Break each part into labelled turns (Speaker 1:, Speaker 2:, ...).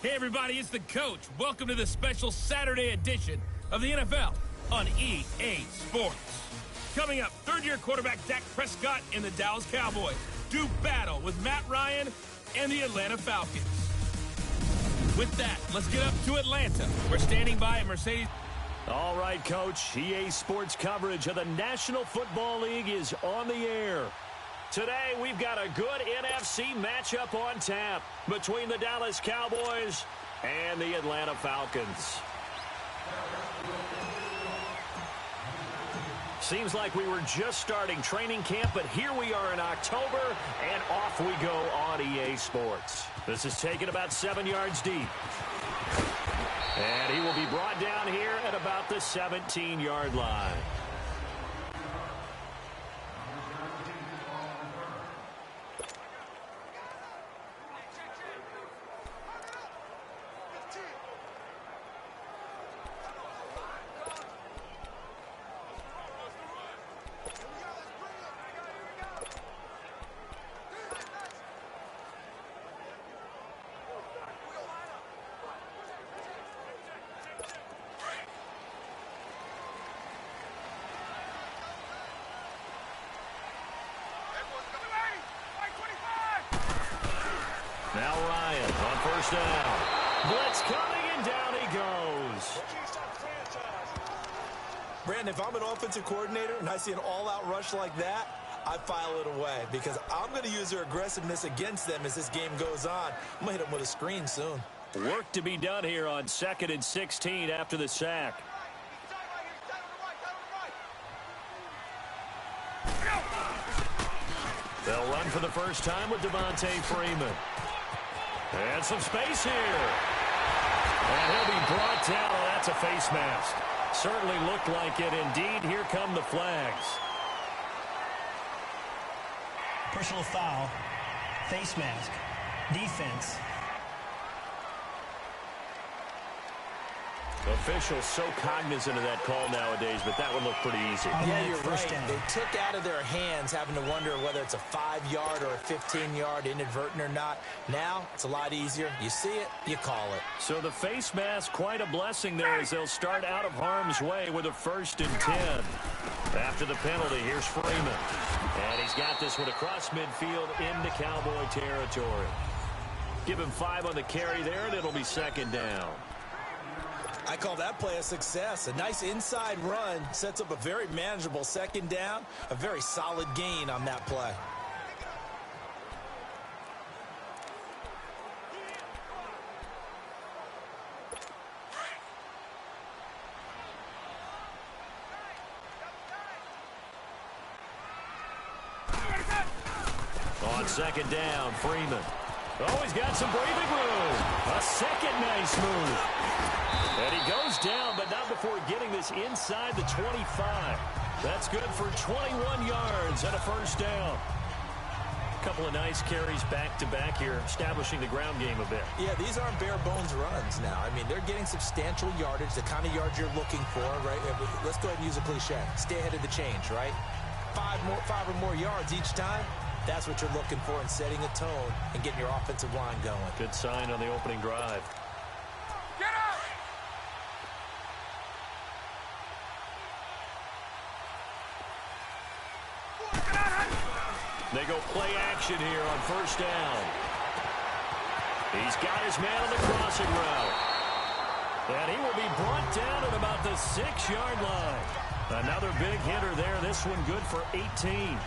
Speaker 1: Hey everybody, it's the coach. Welcome to the special Saturday edition of the NFL on EA Sports. Coming up, third-year quarterback Dak Prescott and the Dallas Cowboys do battle with Matt Ryan and the Atlanta Falcons. With that, let's get up to Atlanta. We're standing by at Mercedes.
Speaker 2: All right, Coach. EA Sports coverage of the National Football League is on the air. Today, we've got a good NFC matchup on tap between the Dallas Cowboys and the Atlanta Falcons. Seems like we were just starting training camp, but here we are in October, and off we go on EA Sports. This is taken about 7 yards deep. And he will be brought down here at about the 17-yard line. Now Ryan on first down. Blitz coming, and down he goes.
Speaker 3: Brandon, if I'm an offensive coordinator and I see an all-out rush like that, I file it away because I'm going to use their aggressiveness against them as this game goes on. I'm going to hit them with a screen soon.
Speaker 2: Work to be done here on 2nd and 16 after the sack. They'll run for the first time with Devontae Freeman. And some space here. And he'll be brought down. Oh, that's a face mask. Certainly looked like it. Indeed, here come the flags.
Speaker 4: Personal foul, face mask, defense.
Speaker 2: Officials so cognizant of that call nowadays, but that one looked pretty easy.
Speaker 3: Yeah, you're right. They took out of their hands having to wonder whether it's a 5-yard or a 15-yard inadvertent or not. Now, it's a lot easier. You see it, you call it.
Speaker 2: So the face mask, quite a blessing there as they'll start out of harm's way with a 1st and 10. After the penalty, here's Freeman. And he's got this one across midfield into Cowboy territory. Give him 5 on the carry there, and it'll be 2nd down.
Speaker 3: I call that play a success. A nice inside run sets up a very manageable 2nd down. A very solid gain on that play.
Speaker 2: On 2nd down, Freeman. Oh, he's got some breathing room. A second nice move. And he goes down, but not before getting this inside the 25. That's good for 21 yards and a 1st down. A couple of nice carries back-to-back here, establishing the ground game a bit.
Speaker 3: Yeah, these aren't bare-bones runs now. I mean, they're getting substantial yardage, the kind of yards you're looking for, right? Let's go ahead and use a cliche. Stay ahead of the change, right? 5 or more yards each time. That's what you're looking for in setting a tone and getting your offensive line going.
Speaker 2: Good sign on the opening drive.
Speaker 5: Get up!
Speaker 2: They go play action here on 1st down. He's got his man on the crossing route. And he will be brought down at about the 6-yard line. Another big hitter there. This one good for 18.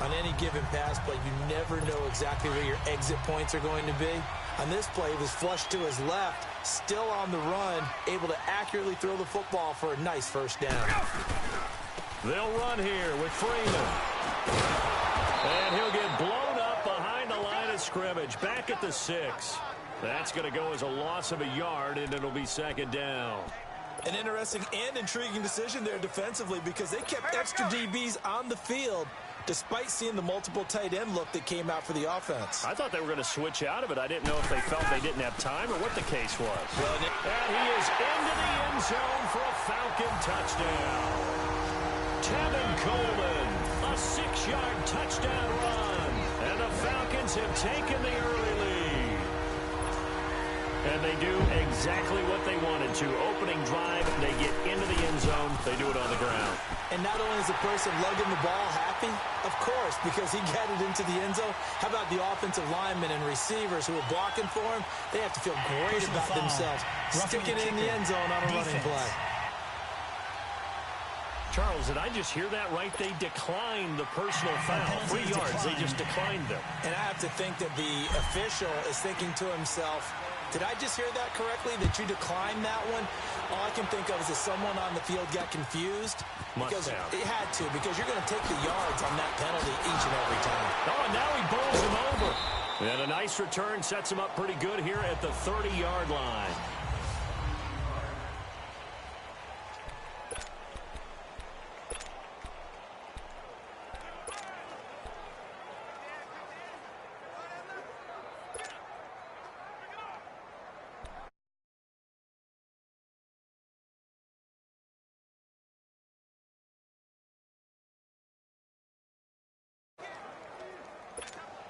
Speaker 3: On any given pass play, you never know exactly where your exit points are going to be. On this play, he was flushed to his left, still on the run, able to accurately throw the football for a nice 1st down.
Speaker 2: They'll run here with Freeman. And he'll get blown up behind the line of scrimmage, back at the 6. That's going to go as a loss of a yard, and it'll be 2nd down.
Speaker 3: An interesting and intriguing decision there defensively because they kept extra DBs on the field despite seeing the multiple tight end look that came out for the offense.
Speaker 2: I thought they were going to switch out of it. I didn't know if they felt they didn't have time or what the case was.
Speaker 3: Well,
Speaker 2: and he is into the end zone for a Falcon touchdown. Tevin Coleman, a 6-yard touchdown run. And the Falcons have taken the early lead. And they do exactly what they wanted to. Opening drive, they get into the end zone. They do it on the ground.
Speaker 3: And not only is the person lugging the ball happy, of course, because he got it into the end zone. How about the offensive linemen and receivers who are blocking for him? They have to feel great about themselves, sticking it in the end zone on a running play.
Speaker 2: Charles, did I just hear that right? They declined the personal foul. 3 yards, they just declined them.
Speaker 3: And I have to think that the official is thinking to himself, did I just hear that correctly, that you declined that one? All I can think of is that someone on the field got confused. Because it had to, because you're going to take the yards on that penalty each and every time.
Speaker 2: Oh, and now he bowls him over. And a nice return sets him up pretty good here at the 30-yard line.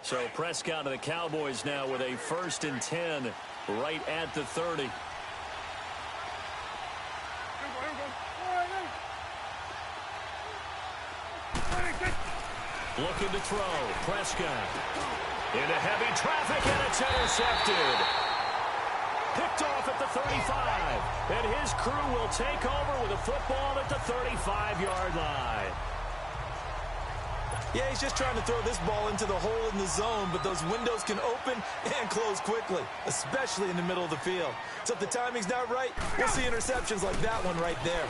Speaker 2: So Prescott of the Cowboys now with a 1st and 10 right at the 30. Looking to throw. Prescott into heavy traffic, and it's intercepted. Picked off at the 35. And his crew will take over with a football at the 35-yard line.
Speaker 3: Yeah, he's just trying to throw this ball into the hole in the zone, but those windows can open and close quickly, especially in the middle of the field. So if the timing's not right, we'll see interceptions like that one right there.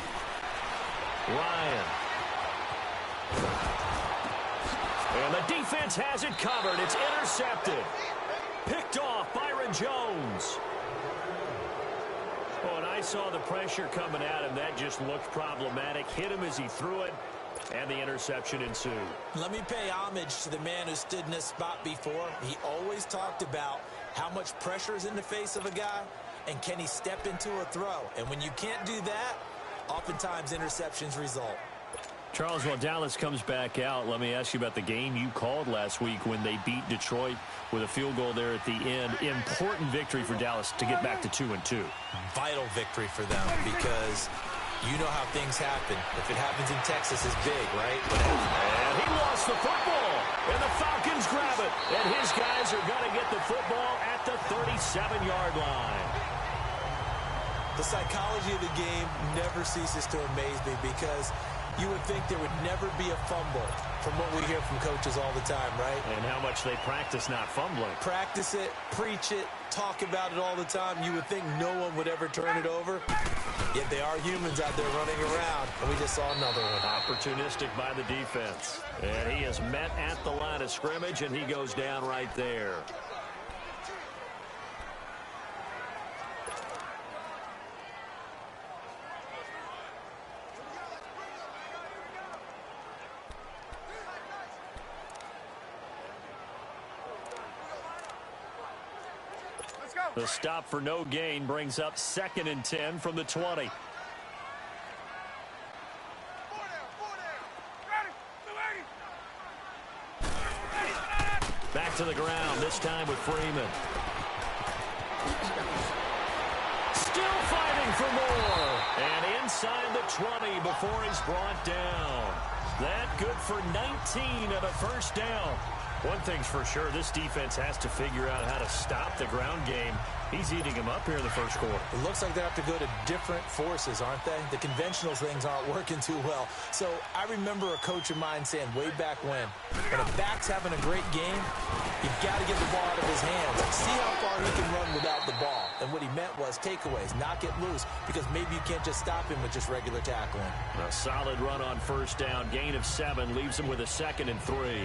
Speaker 2: Ryan. And the defense has it covered. It's intercepted. Picked off Byron Jones. Oh, and I saw the pressure coming at him. That just looked problematic. Hit him as he threw it. And the interception ensued.
Speaker 3: Let me pay homage to the man who stood in this spot before. He always talked about how much pressure is in the face of a guy and can he step into a throw. And when you can't do that, oftentimes interceptions result.
Speaker 2: Charles, while Dallas comes back out, let me ask you about the game you called last week when they beat Detroit with a field goal there at the end. Important victory for Dallas to get back to 2-2.
Speaker 3: Vital victory for them because you know how things happen. If it happens in Texas, it's big, right?
Speaker 2: And he lost the football. And the Falcons grab it. And his guys are going to get the football at the 37-yard line.
Speaker 3: The psychology of the game never ceases to amaze me because you would think there would never be a fumble from what we hear from coaches all the time, right?
Speaker 2: And how much they practice not fumbling.
Speaker 3: Practice it, preach it, talk about it all the time. You would think no one would ever turn it over. Yet they are humans out there running around, and we just saw another one.
Speaker 2: Opportunistic by the defense. And he is met at the line of scrimmage, and he goes down right there. The stop for no gain brings up 2nd and 10 from the 20. Back to the ground, this time with Freeman. Still fighting for more. And inside the 20 before he's brought down. That good for 19 and a first down. One thing's for sure, this defense has to figure out how to stop the ground game. He's eating him up here in the first quarter.
Speaker 3: It looks like they have to go to different forces, aren't they? The conventional things aren't working too well. So I remember a coach of mine saying way back when a back's having a great game, you've got to get the ball out of his hands. See how far he can run without the ball. And what he meant was takeaways, knock it loose, because maybe you can't just stop him with just regular tackling.
Speaker 2: A solid run on first down. Gain of 7 leaves him with a 2nd and 3.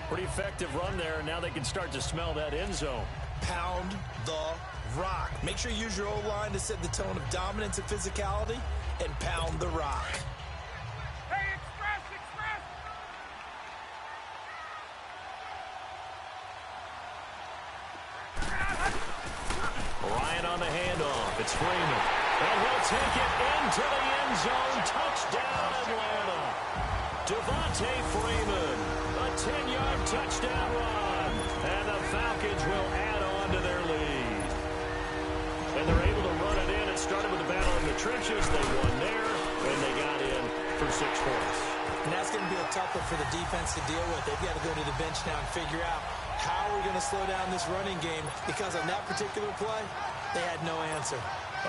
Speaker 2: Pretty effective run there, and now they can start to smell that end zone.
Speaker 3: Pound the rock. Make sure you use your O-line to set the tone of dominance and physicality, and pound the rock.
Speaker 5: Hey, express, express!
Speaker 2: Ryan on the handoff. It's Freeman. And he'll take it into the end zone. Touchdown, Atlanta. Devontae Freeman. A 10-yard touchdown run. And the Falcons will add on to their lead. It started with a battle in the trenches. They won there, and they got in for 6 points.
Speaker 3: And that's going to be a tough one for the defense to deal with. They've got to go to the bench now and figure out how we're going to slow down this running game, because on that particular play, they had no answer.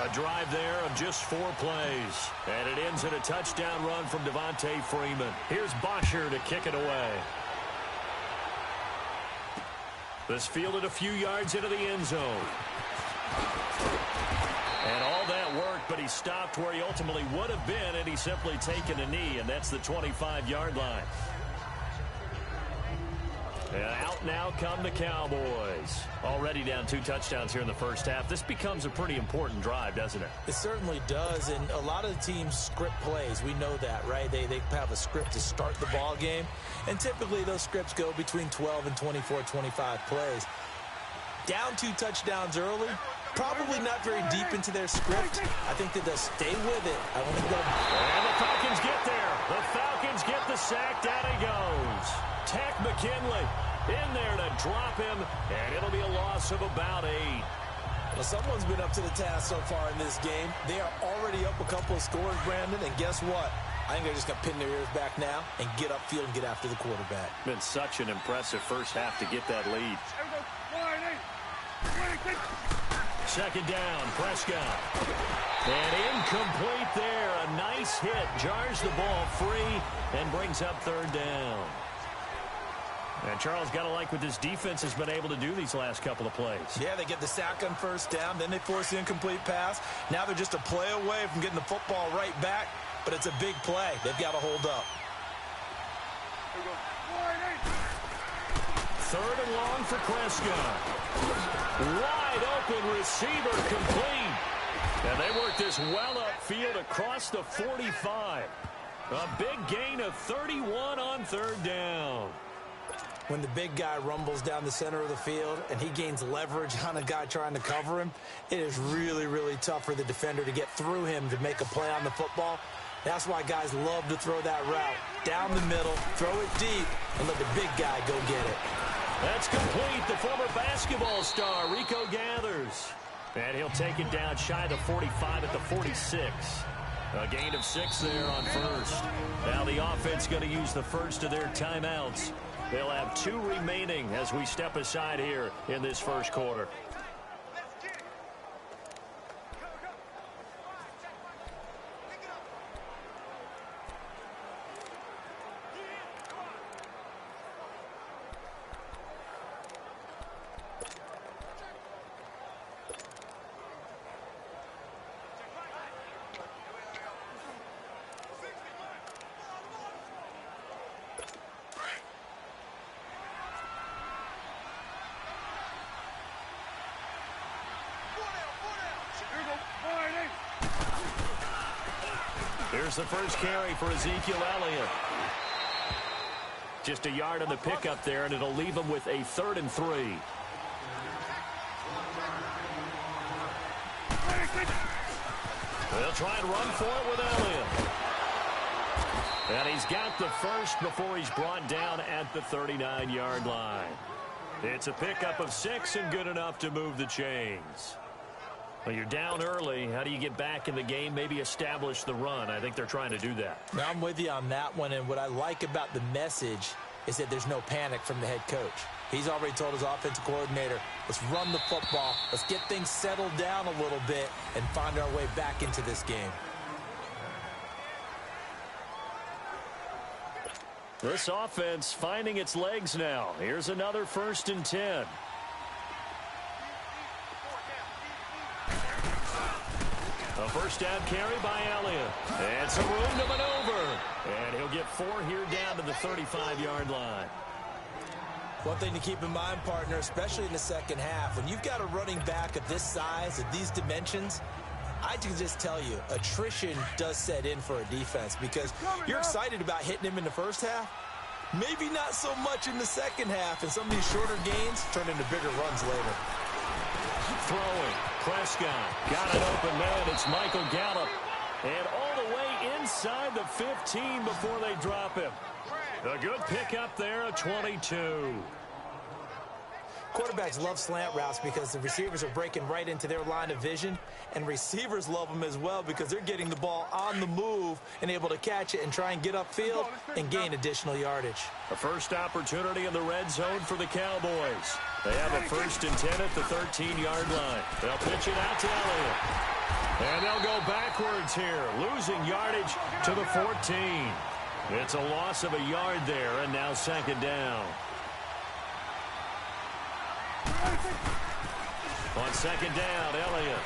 Speaker 2: A drive there of just 4 plays. And it ends in a touchdown run from Devontae Freeman. Here's Bosher to kick it away. This fielded a few yards into the end zone. And all that worked, but he stopped where he ultimately would have been, and he's simply taken a knee, and that's the 25-yard line. And out now come the Cowboys. Already down 2 touchdowns here in the first half. This becomes a pretty important drive, doesn't it?
Speaker 3: It certainly does, and a lot of the teams script plays. We know that, right? They have a script to start the ball game, and typically those scripts go between 12 and 24, 25 plays. Down 2 touchdowns early, probably not very deep into their script. I think that they'll stay with it. I don't think they'll...
Speaker 2: And the Falcons get there. The Falcons get the sack. Down he goes. Tack McKinley in there to drop him, and it'll be a loss of about 8.
Speaker 3: Well, someone's been up to the task so far in this game. They are already up a couple of scores, Brandon, and guess what? I think they're just going to pin their ears back now and get upfield and get after the quarterback.
Speaker 2: Been such an impressive first half to get that lead. Second down, Prescott. And incomplete there. A nice hit. Jars the ball free and brings up 3rd down. And Charles, got to like what this defense has been able to do these last couple of plays.
Speaker 3: Yeah, they get the sack on 1st down, then they force the incomplete pass. Now they're just a play away from getting the football right back, but it's a big play. They've got to hold up.
Speaker 2: 3rd and long for Prescott. Wide open receiver complete. And they work this well upfield across the 45. A big gain of 31 on 3rd down.
Speaker 3: When the big guy rumbles down the center of the field and he gains leverage on a guy trying to cover him, it is really, really tough for the defender to get through him to make a play on the football. That's why guys love to throw that route. Down the middle, throw it deep, and let the big guy go get it.
Speaker 2: That's complete. The former basketball star, Rico Gathers. And he'll take it down shy of the 45 at the 46. A gain of 6 there on 1st. Now the offense going to use the first of their timeouts. They'll have 2 remaining as we step aside here in this first quarter. Here's the first carry for Ezekiel Elliott. Just a yard on the pickup there, and it'll leave him with a 3rd and 3. They'll try and run for it with Elliott. And he's got the first before he's brought down at the 39-yard line. It's a pickup of 6 and good enough to move the chains. Well, you're down early. How do you get back in the game, maybe establish the run? I think they're trying to do that.
Speaker 3: Now, I'm with you on that one, and what I like about the message is that there's no panic from the head coach. He's already told his offensive coordinator, let's run the football, let's get things settled down a little bit and find our way back into this game.
Speaker 2: This offense finding its legs now. Here's another 1st and 10. A first down carry by Elliott. And some room to maneuver. And he'll get 4 here down to the 35-yard line.
Speaker 3: One thing to keep in mind, partner, especially in the second half, when you've got a running back of this size, of these dimensions, I can just tell you, attrition does set in for a defense because you're excited about hitting him in the first half. Maybe not so much in the second half, and some of these shorter gains turn into bigger runs later.
Speaker 2: Throwing. Prescott got an open man. It's Michael Gallup. And all the way inside the 15 before they drop him. A good pickup there, a 22.
Speaker 3: Quarterbacks love slant routes because the receivers are breaking right into their line of vision, and receivers love them as well because they're getting the ball on the move and able to catch it and try and get upfield and gain additional yardage.
Speaker 2: A first opportunity in the red zone for the Cowboys. They have a 1st and 10 at the 13-yard line. They'll pitch it out to Elliott. And they'll go backwards here, losing yardage to the 14. It's a loss of a yard there, and now 2nd down. On 2nd down, Elliott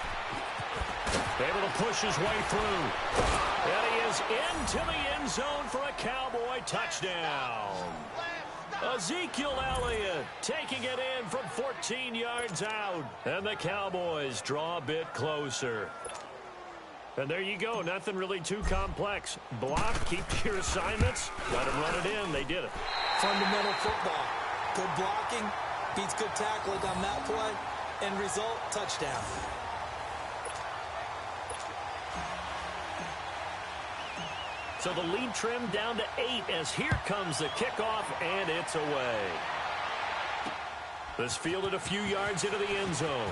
Speaker 2: able to push his way through. And he is into the end zone for a Cowboy touchdown. Ezekiel Elliott taking it in from 14 yards out. And the Cowboys draw a bit closer. And there you go. Nothing really too complex. Block, keep your assignments, let them run it in. They did it.
Speaker 3: Fundamental football. Good blocking beats good tackling on that play. End result, touchdown.
Speaker 2: So the lead trimmed down to 8 as here comes the kickoff, and it's away. This fielded a few yards into the end zone.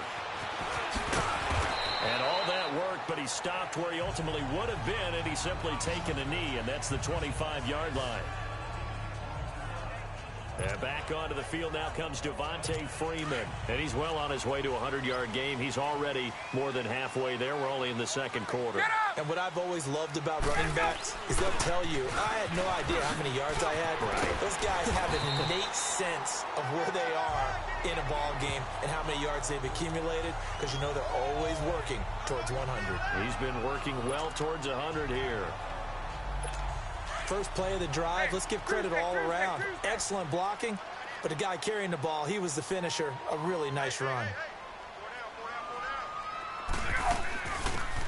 Speaker 2: And all that worked, but he stopped where he ultimately would have been had he simply taken a knee, and that's the 25-yard line. And back onto the field now comes Devontae Freeman. And he's well on his way to a 100-yard game. He's already more than halfway there. We're only in the 2nd quarter.
Speaker 3: And what I've always loved about running backs is they'll tell you, I had no idea how many yards I had. Right. Those guys have an innate sense of where they are in a ball game and how many yards they've accumulated because, you know, they're always working towards 100.
Speaker 2: He's been working well towards 100 here.
Speaker 3: First play of the drive, let's give credit all around. Excellent blocking, but the guy carrying the ball, he was the finisher. A really nice run.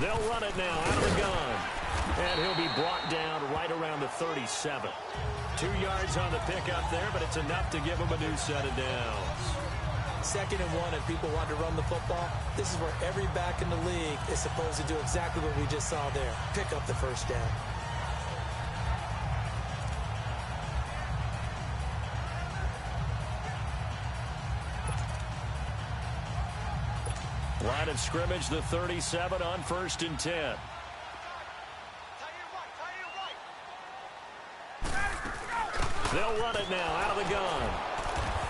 Speaker 2: They'll run it now out of the gun. And he'll be brought down right around the 37. 2 yards on the pickup there, but it's enough to give him a new set of downs.
Speaker 3: 2nd and 1, and people want to run the football. This is where every back in the league is supposed to do exactly what we just saw there. Pick up the first down.
Speaker 2: Line of scrimmage, the 37 on 1st and 10. They'll run it now out of the gun.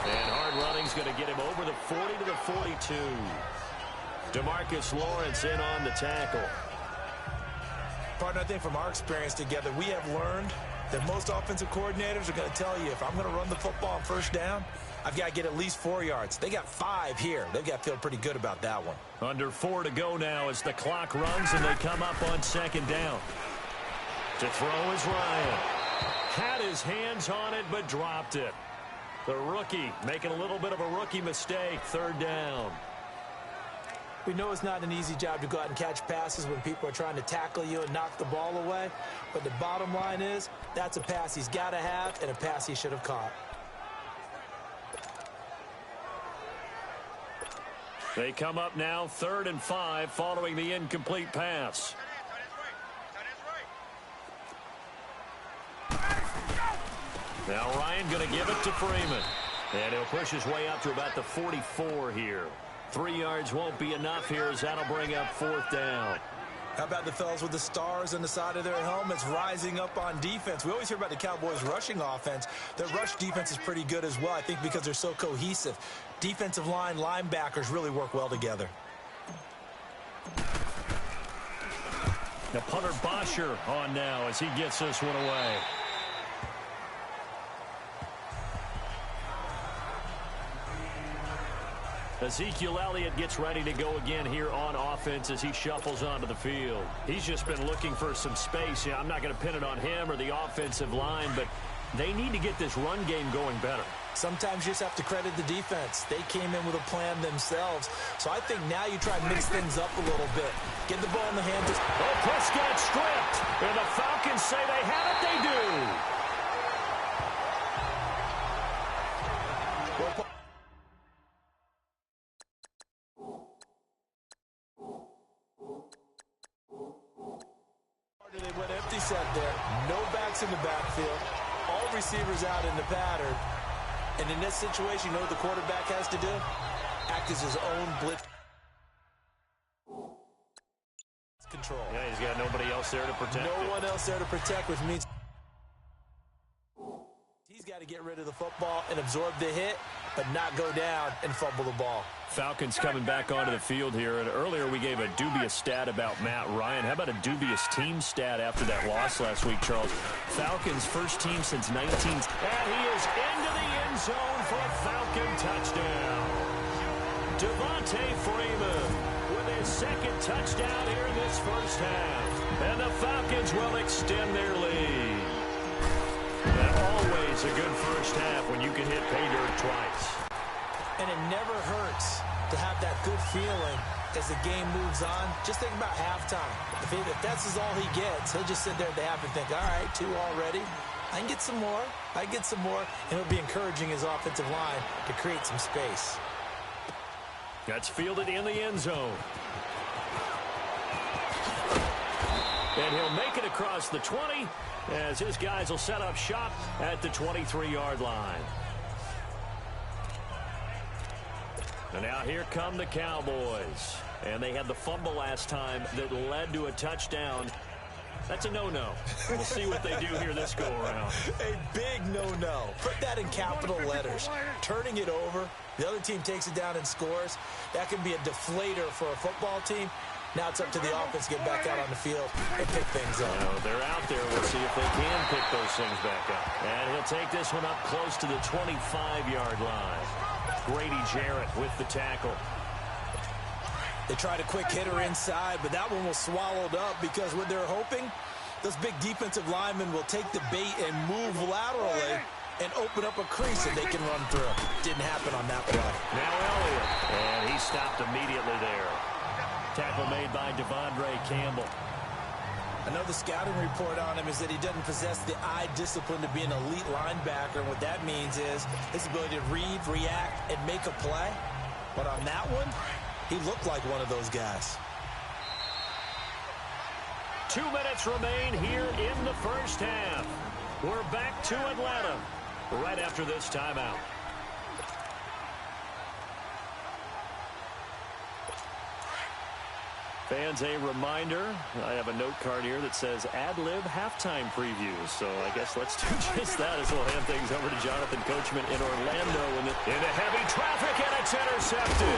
Speaker 2: And hard running's going to get him over the 40 to the 42. DeMarcus Lawrence in on the tackle.
Speaker 3: Partner, I think from our experience together, we have learned that most offensive coordinators are going to tell you, if I'm going to run the football on 1st down, I've got to get at least 4 yards. They got 5 here. They've got to feel pretty good about that one.
Speaker 2: Under 4 to go now as the clock runs and they come up on 2nd down. To throw is Ryan. Had his hands on it, but dropped it. The rookie making a little bit of a rookie mistake. 3rd down.
Speaker 3: We know it's not an easy job to go out and catch passes when people are trying to tackle you and knock the ball away. But the bottom line is, that's a pass he's got to have and a pass he should have caught.
Speaker 2: They come up now 3rd and 5 following the incomplete pass. Now Ryan going to give it to Freeman. And he'll push his way up to about the 44 here. 3 yards won't be enough here as that'll bring up 4th down.
Speaker 3: How about the fellas with the stars on the side of their helmets rising up on defense? We always hear about the Cowboys' rushing offense. Their rush defense is pretty good as well, I think, because they're so cohesive. Defensive line, linebackers really work well together.
Speaker 2: Now punter Bosher on now as he gets this one away. Ezekiel Elliott gets ready to go again here on offense as he shuffles onto the field. He's just been looking for some space. I'm not going to pin it on him or the offensive line, but they need to get this run game going better.
Speaker 3: Sometimes you just have to credit the defense. They came in with a plan themselves. So I think now you try and mix things up a little bit. Get the ball in the hands.
Speaker 2: Oh, Prescott stripped. And the Falcons say they have it. They do.
Speaker 3: They went empty set there. No backs in the backfield. All receivers out in the pattern. And in this situation, you know what the quarterback has to do? Act as his own blitz control.
Speaker 2: Yeah, he's got nobody else there to protect.
Speaker 3: No one else there to protect, which means he's got to get rid of the football and absorb the hit, but not go down and fumble the ball.
Speaker 2: Falcons coming back onto the field here. And earlier we gave a dubious stat about Matt Ryan. How about a dubious team stat after that loss last week, Charles? Falcons first team since 19. And he is into the end zone for a Falcon touchdown. Devontae Freeman with his second touchdown here in this first half. And the Falcons will extend their lead. And always a good first half when you can hit pay dirt twice.
Speaker 3: And it never hurts to have that good feeling as the game moves on. Just think about halftime. If that's all he gets, he'll just sit there at the half and think, all right, 2 already. I can get some more. I get some more. And it'll be encouraging his offensive line to create some space.
Speaker 2: That's fielded in the end zone. And he'll make it across the 20 as his guys will set up shop at the 23-yard line. And now here come the Cowboys. And they had the fumble last time that led to a touchdown. That's a no-no. We'll see what they do here this go-around.
Speaker 3: A big no-no. Put that in capital letters. Turning it over, the other team takes it down and scores. That can be a deflator for a football team. Now it's up to the offense to get back out on the field and pick things up.
Speaker 2: Well, they're out there. We'll see if they can pick those things back up. And he'll take this one up close to the 25-yard line. Grady Jarrett with the tackle.
Speaker 3: They tried a quick hitter inside, but that one was swallowed up because what they're hoping, those big defensive linemen will take the bait and move laterally and open up a crease that they can run through. Didn't happen on that play.
Speaker 2: Now Elliott, and he stopped immediately there. Tackle made by Devondre Campbell.
Speaker 3: I know the scouting report on him is that he doesn't possess the eye discipline to be an elite linebacker. And what that means is his ability to read, react, and make a play. But on that one, he looked like one of those guys.
Speaker 2: 2 minutes remain here in the first half. We're back to Atlanta right after this timeout. Fans, a reminder, I have a note card here that says ad-lib halftime previews. So I guess let's do just that as we'll hand things over to Jonathan Coachman in Orlando. Into heavy traffic, and it's intercepted.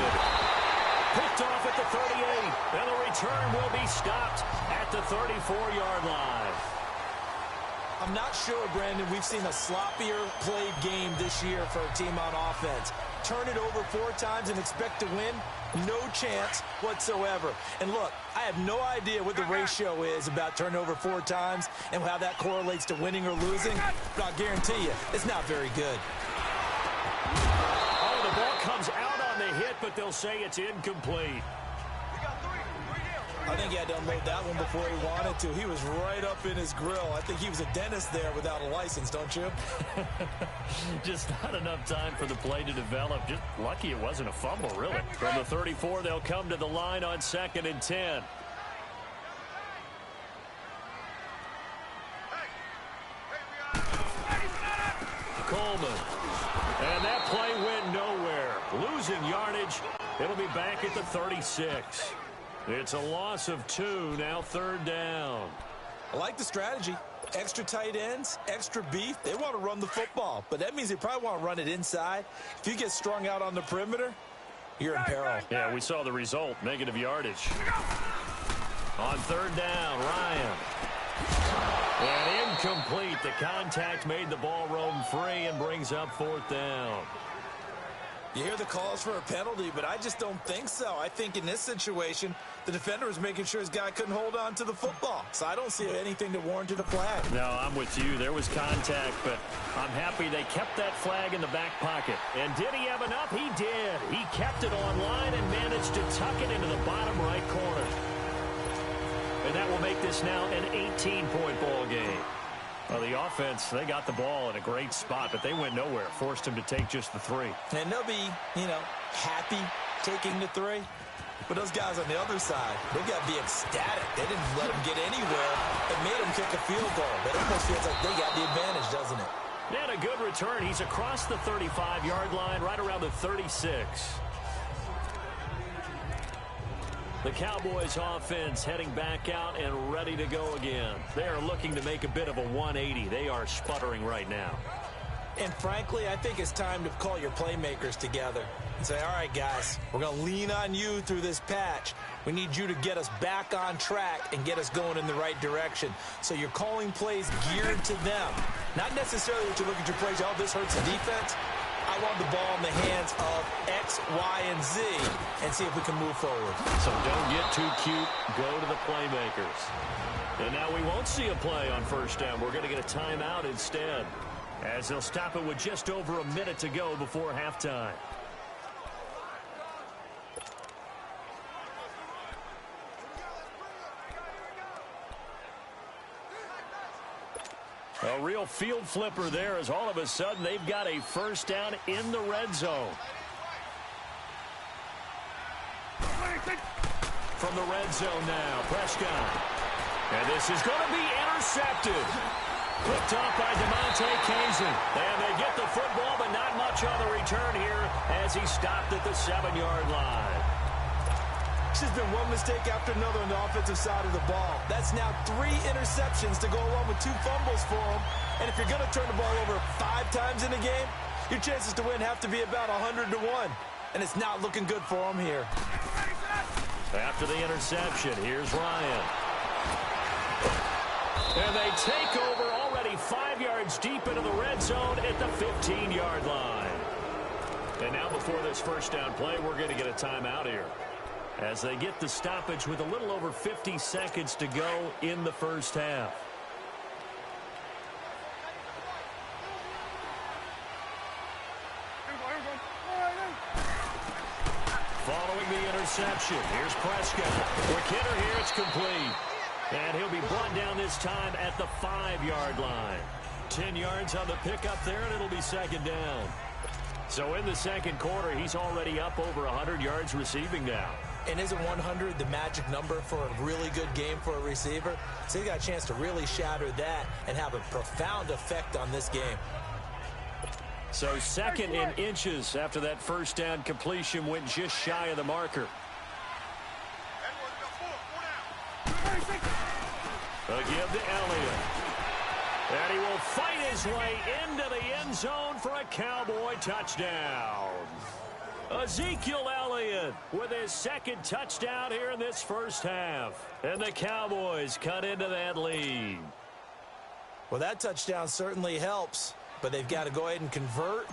Speaker 2: Picked off at the 38, and the return will be stopped at the 34-yard line.
Speaker 3: I'm not sure, Brandon, we've seen a sloppier played game this year for a team on offense. Turn it over 4 times and expect to win? No chance whatsoever. And look, I have no idea what the ratio is about turnover 4 times and how that correlates to winning or losing, but I'll guarantee you, it's not very good.
Speaker 2: Oh, the ball comes out on the hit, but they'll say it's incomplete.
Speaker 3: I think he had to unload that one before he wanted to. He was right up in his grill. I think he was a dentist there without a license, don't you?
Speaker 2: Just not enough time for the play to develop. Just lucky it wasn't a fumble, really. From the 34, they'll come to the line on 2nd and 10. Coleman. And that play went nowhere. Losing yardage. It'll be back at the 36. It's a loss of 2, now 3rd down.
Speaker 3: I like the strategy. Extra tight ends, extra beef. They want to run the football, but that means they probably want to run it inside. If you get strung out on the perimeter, you're in peril.
Speaker 2: Yeah, we saw the result, negative yardage. On 3rd down, Ryan. And incomplete. The contact made the ball roam free and brings up 4th down.
Speaker 3: You hear the calls for a penalty, but I just don't think so. I think in this situation, the defender was making sure his guy couldn't hold on to the football. So I don't see anything to warrant a flag.
Speaker 2: No, I'm with you. There was contact, but I'm happy they kept that flag in the back pocket. And did he have enough? He did. He kept it on line and managed to tuck it into the bottom right corner. And that will make this now an 18-point ball game. Well, the offense, they got the ball in a great spot, but they went nowhere. Forced him to take just the 3.
Speaker 3: And they'll be, happy taking the 3. But those guys on the other side, they've got to be ecstatic. They didn't let them get anywhere. It made them kick a field goal. It almost feels like they got the advantage, doesn't it?
Speaker 2: And a good return. He's across the 35-yard line, right around the 36. The Cowboys offense heading back out and ready to go again. They are looking to make a bit of a 180. They are sputtering right now.
Speaker 3: And frankly, I think it's time to call your playmakers together and say, all right, guys, we're going to lean on you through this patch. We need you to get us back on track and get us going in the right direction. So you're calling plays geared to them. Not necessarily that you look at your plays, oh, this hurts the defense. I want the ball in the hands of X, Y, and Z and see if we can move forward.
Speaker 2: So don't get too cute. Go to the playmakers. And now we won't see a play on first down. We're going to get a timeout instead, as they'll stop it with just over a minute to go before halftime. A real field flipper there, as all of a sudden they've got a first down in the red zone. From the red zone now, Prescott. And this is going to be intercepted. Picked off by DeMonte Kazin. And they get the football, but not much on the return here as he stopped at the 7-yard line.
Speaker 3: There's been one mistake after another on the offensive side of the ball. That's now 3 interceptions to go along with 2 fumbles for him. And if you're going to turn the ball over 5 times in a game, your chances to win have to be about 100 to 1. And it's not looking good for him here.
Speaker 2: After the interception, here's Ryan. And they take over already 5 yards deep into the red zone at the 15-yard line. And now before this first down play, we're going to get a timeout here, as they get the stoppage with a little over 50 seconds to go in the first half. Following the interception, here's Prescott. Quick hitter here, it's complete. And he'll be brought down this time at the 5-yard line. 10 yards on the pickup there, and it'll be second down. So in the second quarter, he's already up over 100 yards receiving now.
Speaker 3: And isn't 100 the magic number for a really good game for a receiver? So he got a chance to really shatter that and have a profound effect on this game.
Speaker 2: So second in inches after that first down completion, went just shy of the marker. A give to Elliott. And he will fight his way into the end zone for a Cowboy touchdown. Ezekiel Elliott with his second touchdown here in this first half. And the Cowboys cut into that lead.
Speaker 3: Well, that touchdown certainly helps, but they've got to go ahead and convert,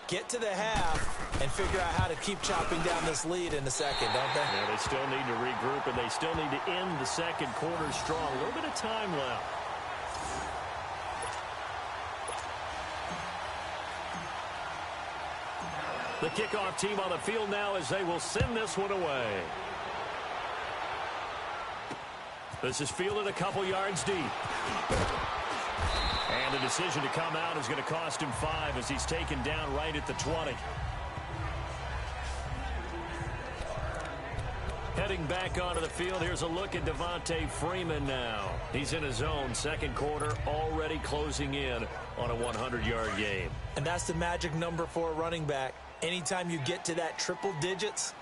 Speaker 3: get to the half, and figure out how to keep chopping down this lead in the second, don't they?
Speaker 2: Yeah, they still need to regroup, and they still need to end the second quarter strong. A little bit of time left. The kickoff team on the field now as they will send this one away. This is fielded a couple yards deep. And the decision to come out is going to cost him 5 as he's taken down right at the 20. Heading back onto the field, here's a look at Devontae Freeman now. He's in his own second quarter, already closing in on a 100-yard game.
Speaker 3: And that's the magic number for a running back. Anytime you get to that triple digits,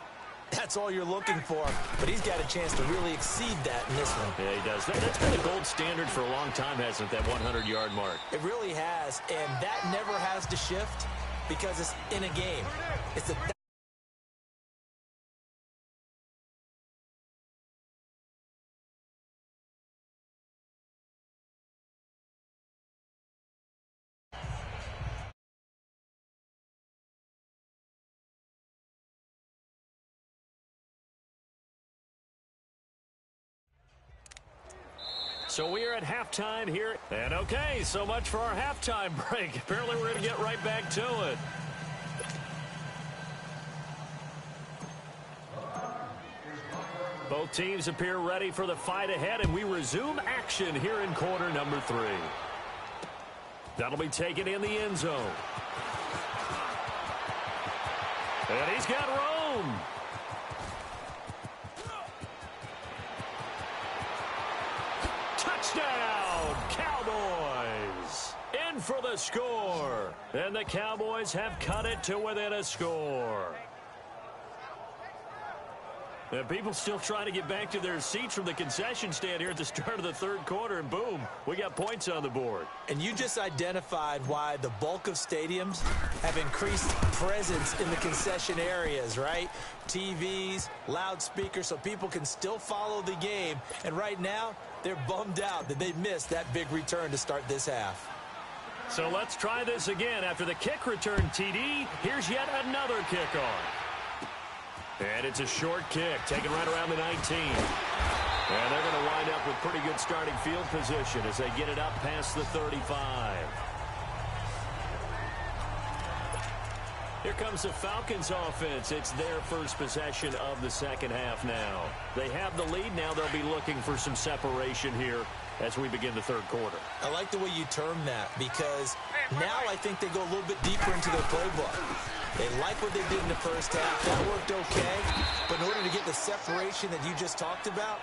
Speaker 3: that's all you're looking for. But he's got a chance to really exceed that in this one.
Speaker 2: Yeah, he does. That's been a gold standard for a long time, hasn't it, that 100-yard mark?
Speaker 3: It really has, and that never has to shift because it's in a game. It's a
Speaker 2: So we are at halftime here. And okay, so much for our halftime break. Apparently we're going to get right back to it. Both teams appear ready for the fight ahead, and we resume action here in quarter number 3. That'll be taken in the end zone. And he's got room. Touchdown, Cowboys. In for the score. And the Cowboys have cut it to within a score. And people still trying to get back to their seats from the concession stand here at the start of the third quarter, and boom, we got points on the board.
Speaker 3: And you just identified why the bulk of stadiums have increased presence in the concession areas, right? TVs, loudspeakers, so people can still follow the game. And right now, they're bummed out that they missed that big return to start this half.
Speaker 2: So let's try this again. After the kick return, TD, here's yet another kickoff. And it's a short kick, taken right around the 19. And they're going to wind up with pretty good starting field position as they get it up past the 35. Here comes the Falcons offense. It's their first possession of the second half now. They have the lead. Now they'll be looking for some separation here as we begin the third quarter.
Speaker 3: I like the way you term that, because now I think they go a little bit deeper into their playbook. They like what they did in the first half. That worked okay. But in order to get the separation that you just talked about,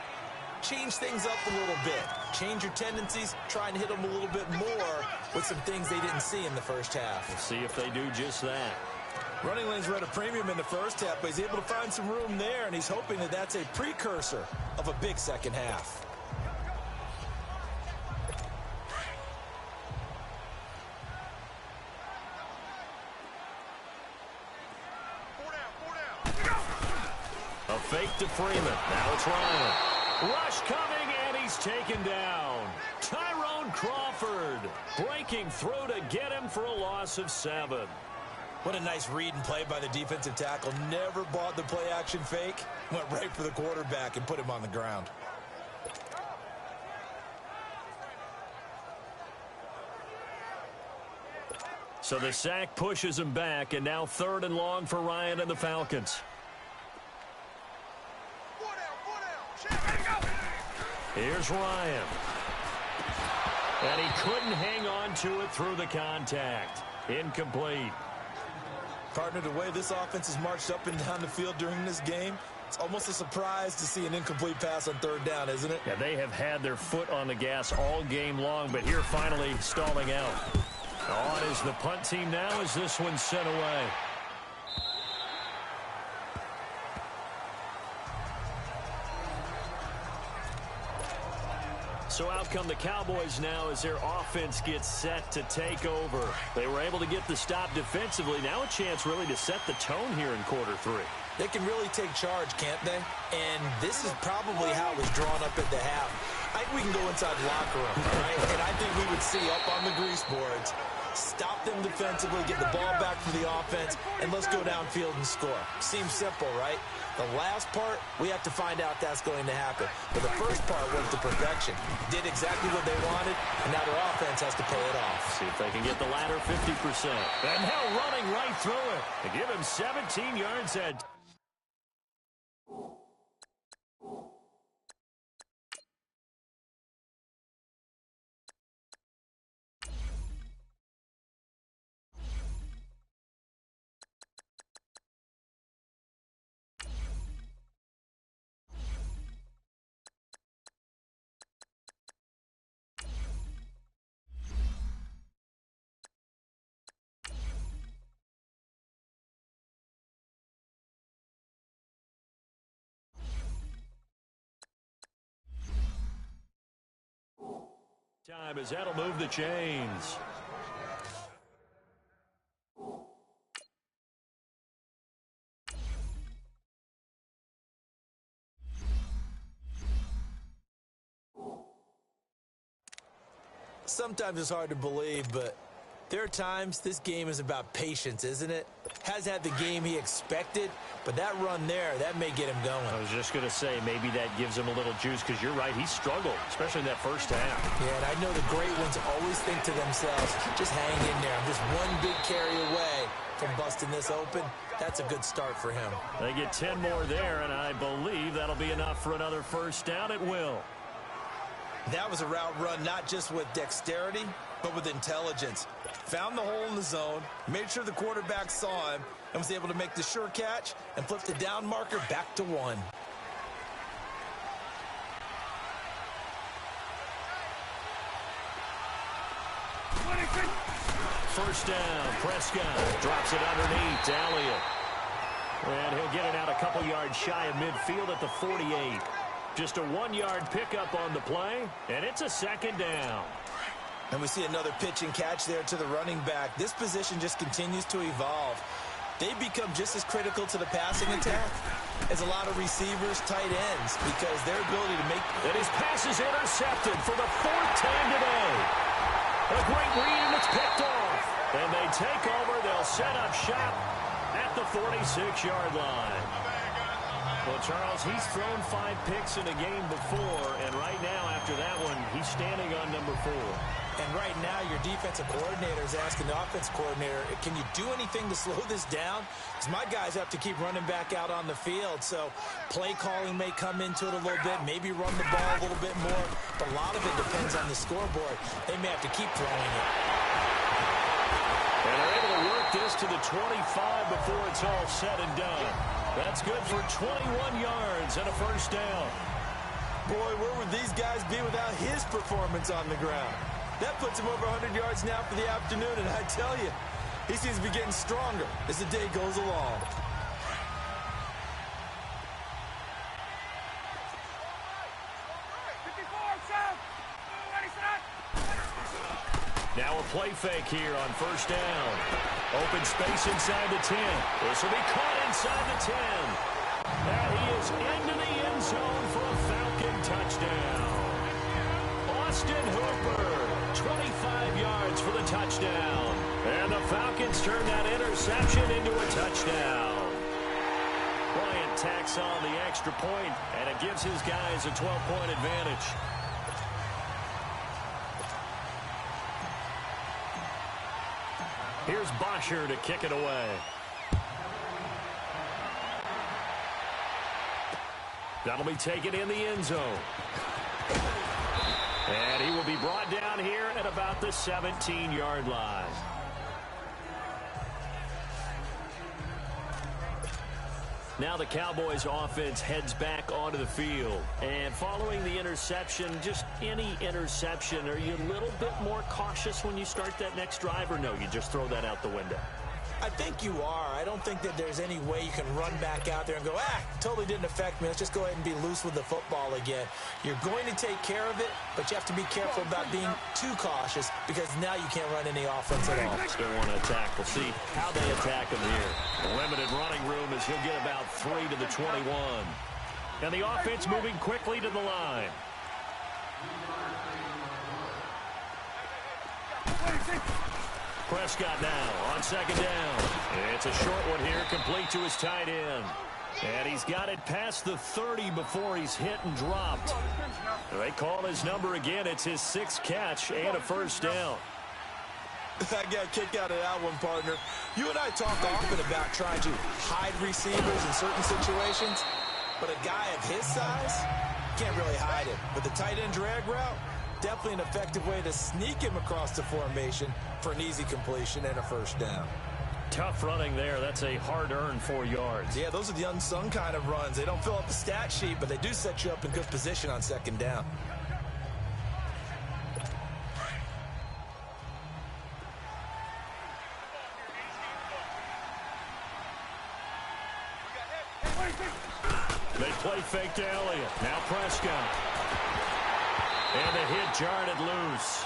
Speaker 3: change things up a little bit. Change your tendencies. Try and hit them a little bit more with some things they didn't see in the first half.
Speaker 2: We'll see if they do just that.
Speaker 3: Running lanes were at a premium in the first half, but he's able to find some room there, and he's hoping that that's a precursor of a big second half.
Speaker 2: A fake to Freeman. Now it's Ryan. Rush coming, and he's taken down. Tyrone Crawford breaking through to get him for a loss of 7.
Speaker 3: What a nice read and play by the defensive tackle. Never bought the play-action fake. Went right for the quarterback and put him on the ground.
Speaker 2: So the sack pushes him back, and now 3rd and long for Ryan and the Falcons. Here's Ryan. And he couldn't hang on to it through the contact. Incomplete.
Speaker 3: Partner, the way this offense has marched up and down the field during this game, it's almost a surprise to see an incomplete pass on 3rd down, isn't it?
Speaker 2: Yeah, they have had their foot on the gas all game long, but here finally stalling out. On is the punt team now as this one's sent away. So out come the Cowboys now as their offense gets set to take over. They were able to get the stop defensively. Now a chance really to set the tone here in quarter 3.
Speaker 3: They can really take charge, can't they? And this is probably how it was drawn up at the half. I think we can go inside the locker room, right? And I think we would see up on the grease boards, stop them defensively, get the ball back for the offense, and let's go downfield and score. Seems simple, right? The last part, we have to find out that's going to happen. But the first part worked to perfection. Did exactly what they wanted, and now their offense has to pay it off.
Speaker 2: See if they can get the latter 50%. And now running right through it to give him 17 yards at... time as that'll move the chains.
Speaker 3: Sometimes it's hard to believe, but there are times this game is about patience, isn't it? Has had the game he expected, but that run there, that may get him going.
Speaker 2: I was just going to say, maybe that gives him a little juice, because you're right, he struggled, especially in that first half.
Speaker 3: Yeah, and I know the great ones always think to themselves, just hang in there. I'm just one big carry away from busting this open. That's a good start for him.
Speaker 2: They get 10 more there, and I believe that'll be enough for another first down at will.
Speaker 3: That was a route run not just with dexterity, but with intelligence. Found the hole in the zone, made sure the quarterback saw him, and was able to make the sure catch and flip the down marker back to 1.
Speaker 2: First down, Prescott drops it underneath to Elliott. And he'll get it out a couple yards shy of midfield at the 48. Just a 1-yard pickup on the play, and it's a second down.
Speaker 3: And we see another pitch and catch there to the running back. This position just continues to evolve. They become just as critical to the passing attack as a lot of receivers, tight ends, because their ability to make...
Speaker 2: And his pass is intercepted for the 4th time today. A great read, and it's picked off. And they take over. They'll set up shop at the 46-yard line. Well, Charles, he's thrown 5 picks in a game before, and right now, after that one, he's standing on number 4.
Speaker 3: And right now, your defensive coordinator is asking the offense coordinator, can you do anything to slow this down? Because my guys have to keep running back out on the field. So play calling may come into it a little bit, maybe run the ball a little bit more. But a lot of it depends on the scoreboard. They may have to keep throwing it.
Speaker 2: And they're able to work this to the 25 before it's all said and done. That's good for 21 yards and a first down.
Speaker 3: Boy, where would these guys be without his performance on the ground? That puts him over 100 yards now for the afternoon, and I tell you, he seems to be getting stronger as the day goes along.
Speaker 2: Now a play fake here on first down. Open space inside the 10. This will be caught inside the 10. And he is into the end zone for a Falcon touchdown. Austin Hooper, 25 yards for the touchdown. And the Falcons turn that interception into a touchdown. Bryant tacks on the extra point, and it gives his guys a 12-point advantage. Here's Bosher to kick it away. That'll be taken in the end zone. And he will be brought down here at about the 17-yard line. Now the Cowboys offense heads back onto the field. And following the interception, just any interception, are you a little bit more cautious when you start that next drive, or no, you just throw that out the window?
Speaker 3: I think you are. I don't think that there's any way you can run back out there and go, totally didn't affect me. Let's just go ahead and be loose with the football again. You're going to take care of it, but you have to be careful about being too cautious because now you can't run any offense at all.
Speaker 2: Still want to attack. We'll see how they attack him here. Limited running room as he'll get about 3 to the 21. And the offense moving quickly to the line. Prescott now on second down. It's a short one here, complete to his tight end. And he's got it past the 30 before he's hit and dropped. They call his number again. It's his 6th catch and a first down.
Speaker 3: I got a kick out of that one, partner. You and I talk often about trying to hide receivers in certain situations, but a guy of his size can't really hide him. But the tight end drag route, definitely an effective way to sneak him across the formation for an easy completion and a first down.
Speaker 2: Tough running there. That's a hard-earned 4 yards.
Speaker 3: Yeah, those are the unsung kind of runs. They don't fill up the stat sheet, but they do set you up in good position on second down. They play fake to Elliott. Now Prescott. And the hit jarred it loose.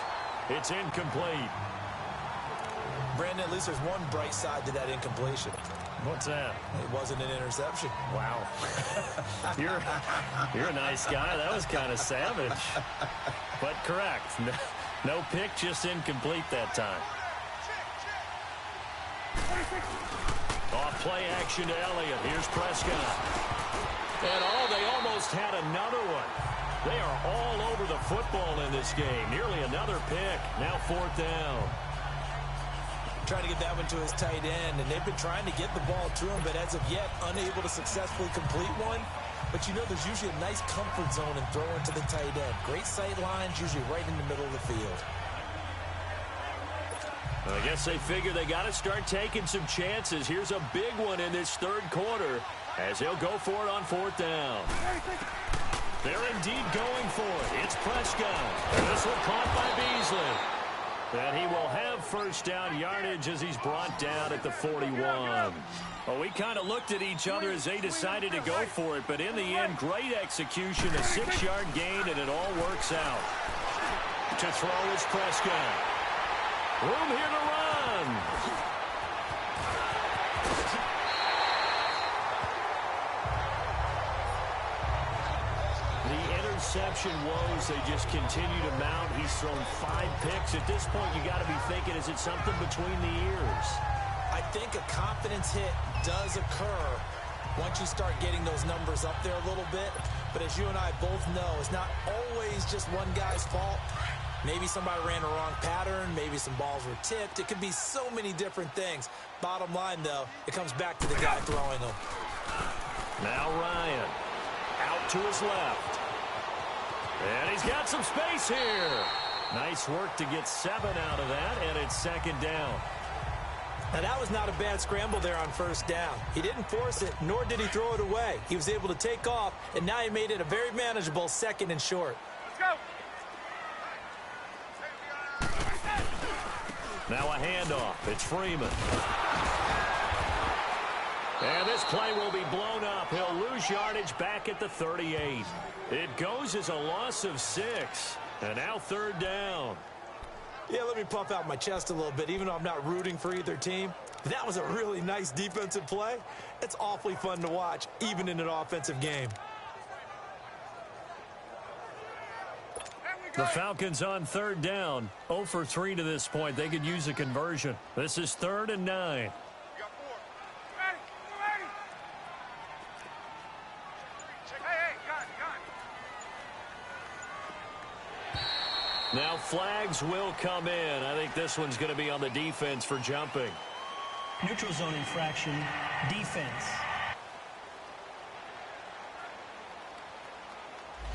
Speaker 3: It's incomplete. Brandon, at least there's one bright side to that incompletion.
Speaker 2: What's that?
Speaker 3: It wasn't an interception.
Speaker 2: Wow. You're a nice guy. That was kind of savage. But correct. No pick, just incomplete that time. Off play action to Elliott. Here's Prescott. And they almost had another one. They are all over the football in this game. Nearly another pick. Now 4th down. Trying to get that one to his tight end, and they've been trying to get the ball to him, but as of yet, unable to successfully complete one. But you know there's usually a nice comfort zone in throwing to the tight end. Great sight lines, usually right in the middle of the field. I guess they figure they got to start taking some chances. Here's a big one in this 3rd quarter as he'll go for it on 4th down. They're indeed going for it. It's Prescott. And this one caught by Beasley. And he will have first down yardage as he's brought down at the 41. Well, we kind of looked at each other as they decided to go for it, but in the end, great execution, a 6-yard gain, and it all works out. To throw is Prescott. Room here to run. Interception woes, they just continue to mount. He's thrown 5 picks. At this point, you got to be thinking, is it something between the ears?
Speaker 3: I think a confidence hit does occur once you start getting those numbers up there a little bit. But as you and I both know, it's not always just one guy's fault. Maybe somebody ran a wrong pattern. Maybe some balls were tipped. It could be so many different things. Bottom line, though, it comes back to the guy throwing them.
Speaker 2: Now Ryan out to his left. And he's got some space here. Nice work to get 7 out of that, and it's second down.
Speaker 3: Now, that was not a bad scramble there on first down. He didn't force it, nor did he throw it away. He was able to take off, and now he made it a very manageable 2nd and short.
Speaker 5: Let's go.
Speaker 2: Now a handoff. It's Freeman. And this play will be blown up. He'll lose yardage back at the 38. It goes as a loss of 6. And now 3rd down.
Speaker 3: Yeah, let me puff out my chest a little bit, even though I'm not rooting for either team. That was a really nice defensive play. It's awfully fun to watch, even in an offensive game.
Speaker 2: The Falcons on 3rd down. 0 for 3 to this point. They could use a conversion. This is 3rd and 9. Now flags will come in. I think this one's going to be on the defense for jumping.
Speaker 4: Neutral zone infraction, defense.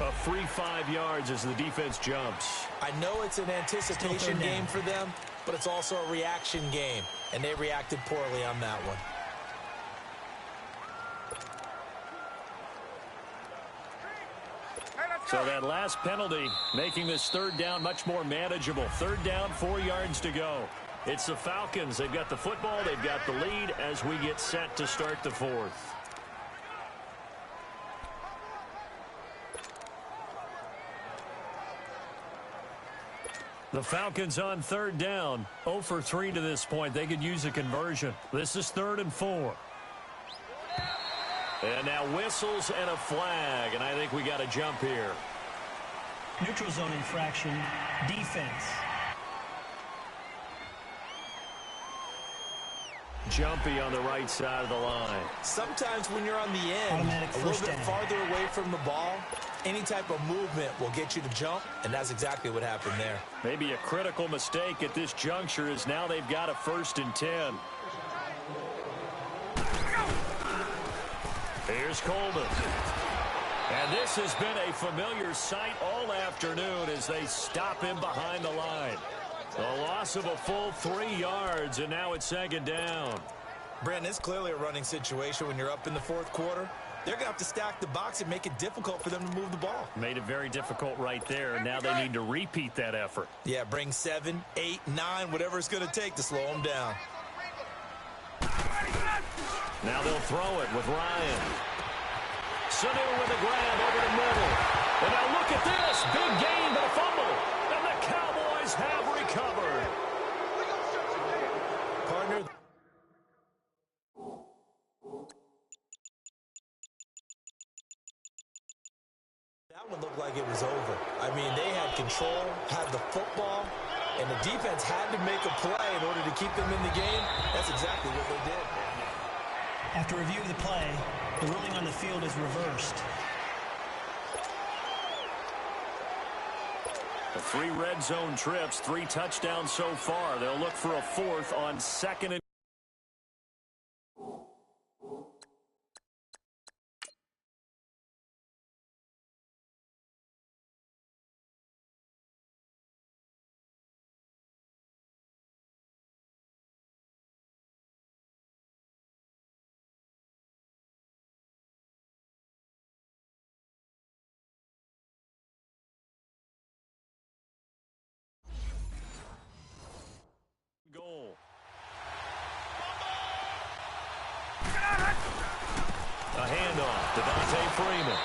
Speaker 2: A free 5 yards as the defense jumps.
Speaker 3: I know it's an anticipation game for them, but it's also a reaction game, and they reacted poorly on that one.
Speaker 2: So that last penalty making this 3rd down much more manageable. 3rd down, 4 yards to go. It's the Falcons. They've got the football. They've got the lead as we get set to start the 4th. The Falcons on 3rd down. 0 for 3 to this point. They could use a conversion. This is 3rd and 4. And now whistles and a flag, and I think we got a jump here.
Speaker 4: Neutral zone infraction, defense.
Speaker 2: Jumpy on the right side of the line.
Speaker 3: Sometimes when you're on the end, a little bit farther away from the ball, any type of movement will get you to jump, and that's exactly what happened there.
Speaker 2: Maybe a critical mistake at this juncture is now they've got a 1st and 10. Here's Coleman. And this has been a familiar sight all afternoon as they stop him behind the line. A loss of a full 3 yards, and now it's 2nd down.
Speaker 3: Brandon, it's clearly a running situation when you're up in the 4th quarter. They're going to have to stack the box and make it difficult for them to move the ball.
Speaker 2: Made it very difficult right there. Now they need to repeat that effort.
Speaker 3: Yeah, bring 7, 8, 9, whatever it's going to take to slow them down.
Speaker 2: Now they'll throw it with Ryan. Sanu with a grab over the middle. And now look at this. Big gain, but a fumble. And the Cowboys have recovered.
Speaker 3: Partner. That one looked like it was over. I mean, they had control, had the football, and the defense had to make a play in order to keep them in the game. That's exactly what they did.
Speaker 4: After review of the play, the ruling on the field is reversed.
Speaker 2: The 3 red zone trips, 3 touchdowns so far. They'll look for a 4th on 2nd and Freeman.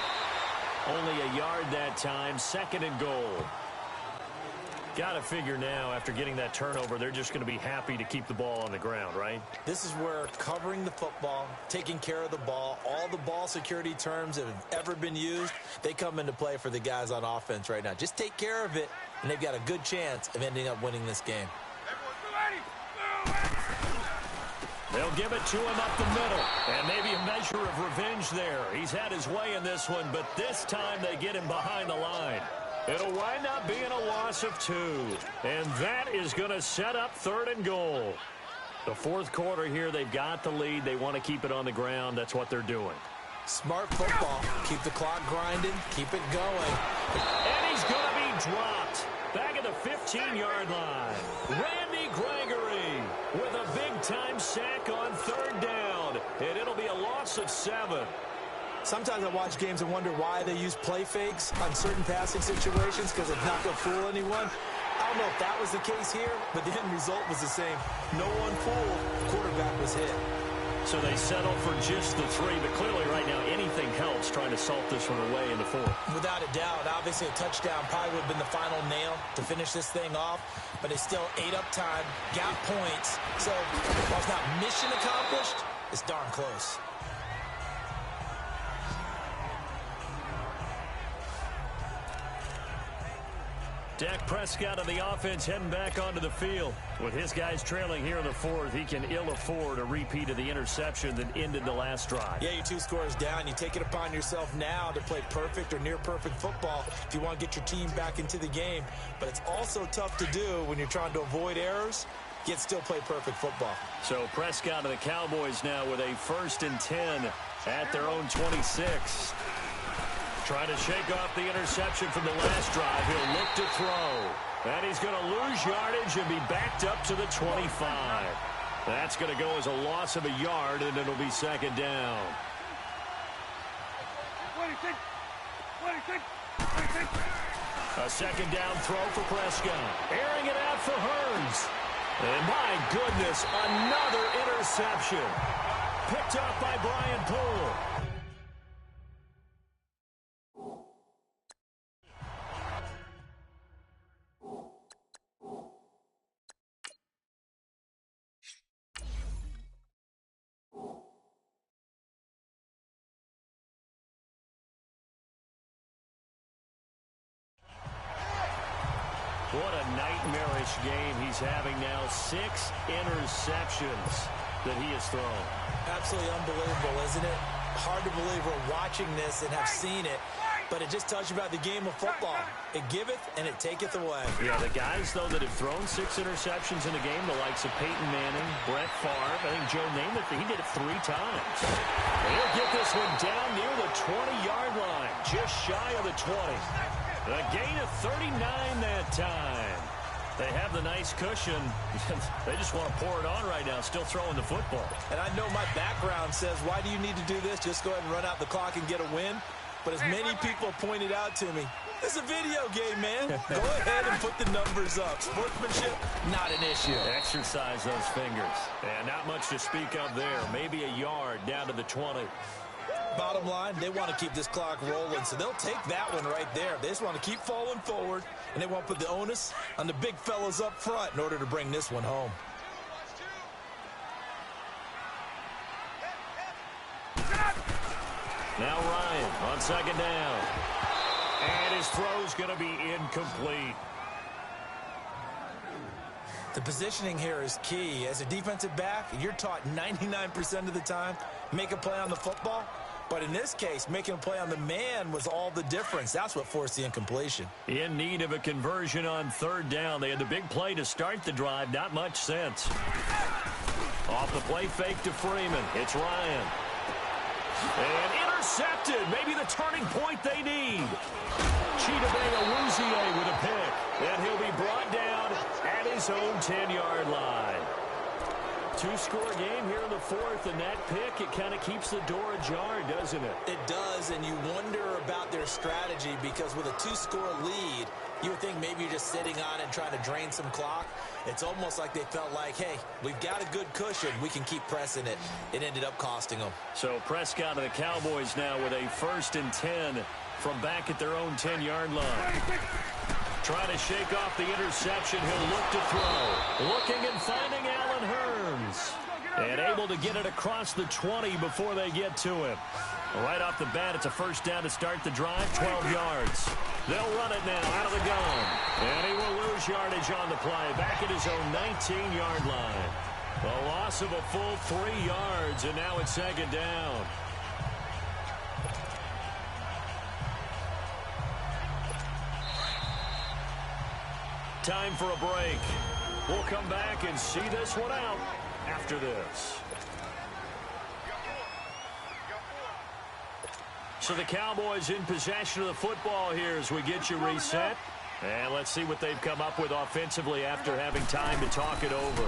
Speaker 2: Only a yard that time, 2nd and goal. Got to figure now, after getting that turnover, they're just going to be happy to keep the ball on the ground, right?
Speaker 3: This is where covering the football, taking care of the ball, all the ball security terms that have ever been used, they come into play for the guys on offense right now. Just take care of it, and they've got a good chance of ending up winning this game.
Speaker 2: They'll give it to him up the middle, and maybe a measure of revenge there. He's had his way in this one, but this time they get him behind the line. It'll wind up being a loss of 2, and that is going to set up 3rd and goal. The 4th quarter here, they've got the lead. They want to keep it on the ground. That's what they're doing.
Speaker 3: Smart football. Keep the clock grinding. Keep it going.
Speaker 2: And he's going to be dropped back at the 15-yard line. Randy Gregory with a big-time sack on 3rd down, and it'll be a loss of 7.
Speaker 3: Sometimes I watch games and wonder why they use play fakes on certain passing situations, because it's not going to fool anyone. I don't know if that was the case here, but the end result was the same. No one fooled. The quarterback was hit.
Speaker 2: So they settle for just the 3, but clearly right now anything helps trying to salt this one away in the 4th.
Speaker 3: Without a doubt, obviously a touchdown probably would have been the final nail to finish this thing off, but they still ate up time, got points. So while it's not mission accomplished, it's darn close.
Speaker 2: Dak Prescott of the offense heading back onto the field. With his guys trailing here in the 4th, he can ill afford a repeat of the interception that ended the last drive.
Speaker 3: Yeah, you're 2 scores down. You take it upon yourself now to play perfect or near perfect football if you want to get your team back into the game. But it's also tough to do when you're trying to avoid errors, yet still play perfect football.
Speaker 2: So Prescott of the Cowboys now with a 1st and 10 at their own 26. Trying to shake off the interception from the last drive. He'll look to throw. And he's going to lose yardage and be backed up to the 25. That's going to go as a loss of a yard, and it'll be 2nd down.
Speaker 5: 26.
Speaker 2: A 2nd down throw for Prescott. Airing it out for Hearns. And my goodness, another interception. Picked up by Brian Poole. What a nightmarish game he's having now. 6 interceptions that he has thrown.
Speaker 3: Absolutely unbelievable, isn't it? Hard to believe we're watching this and have seen it, but it just tells you about the game of football. It giveth and it taketh away.
Speaker 2: Yeah, the guys, though, that have thrown 6 interceptions in a game, the likes of Peyton Manning, Brett Favre, I think Joe Namath, he did it 3 times. And he'll get this one down near the 20-yard line, just shy of the 20. A gain of 39 that time. They have the nice cushion. They just want to pour it on right now, still throwing the football.
Speaker 3: And I know my background says, why do you need to do this? Just go ahead and run out the clock and get a win. But as many people pointed out to me, this is a video game, man. Go ahead and put the numbers up. Sportsmanship, not an issue.
Speaker 2: Exercise those fingers. And not much to speak of there. Maybe a yard down to the 20.
Speaker 3: Bottom line, they want to keep this clock rolling, so they'll take that one right there. They just want to keep falling forward, and they want to put the onus on the big fellas up front in order to bring this one home.
Speaker 2: Now Ryan on 2nd down. And his throw's going to be incomplete.
Speaker 3: The positioning here is key. As a defensive back, you're taught 99% of the time, make a play on the football. But in this case, making a play on the man was all the difference. That's what forced the incompletion.
Speaker 2: In need of a conversion on 3rd down. They had the big play to start the drive. Not much sense. Off the play fake to Freeman. It's Ryan. And intercepted. Maybe the turning point they need. Chidobe with a pick. And he'll be brought down at his own 10-yard line. Two-score game here in the fourth, and that pick, it kind of keeps the door ajar, doesn't it?
Speaker 3: It does, and you wonder about their strategy because with a two-score lead, you would think maybe you're just sitting on it and trying to drain some clock. It's almost like they felt like, hey, we've got a good cushion. We can keep pressing it. It ended up costing them.
Speaker 2: So Prescott and the Cowboys now with a 1st and 10 from back at their own 10-yard line. Trying to shake off the interception. He'll look to throw. Looking and finding Allen Hurns. And able to get it across the 20 before they get to him. Right off the bat, it's a 1st down to start the drive, 12 yards. They'll run it now out of the gun. And he will lose yardage on the play. Back at his own 19-yard line. A loss of a full 3 yards, and now it's 2nd down. Time for a break. We'll come back and see this one out after this. So the Cowboys in possession of the football here as we get you reset. And let's see what they've come up with offensively after having time to talk it over.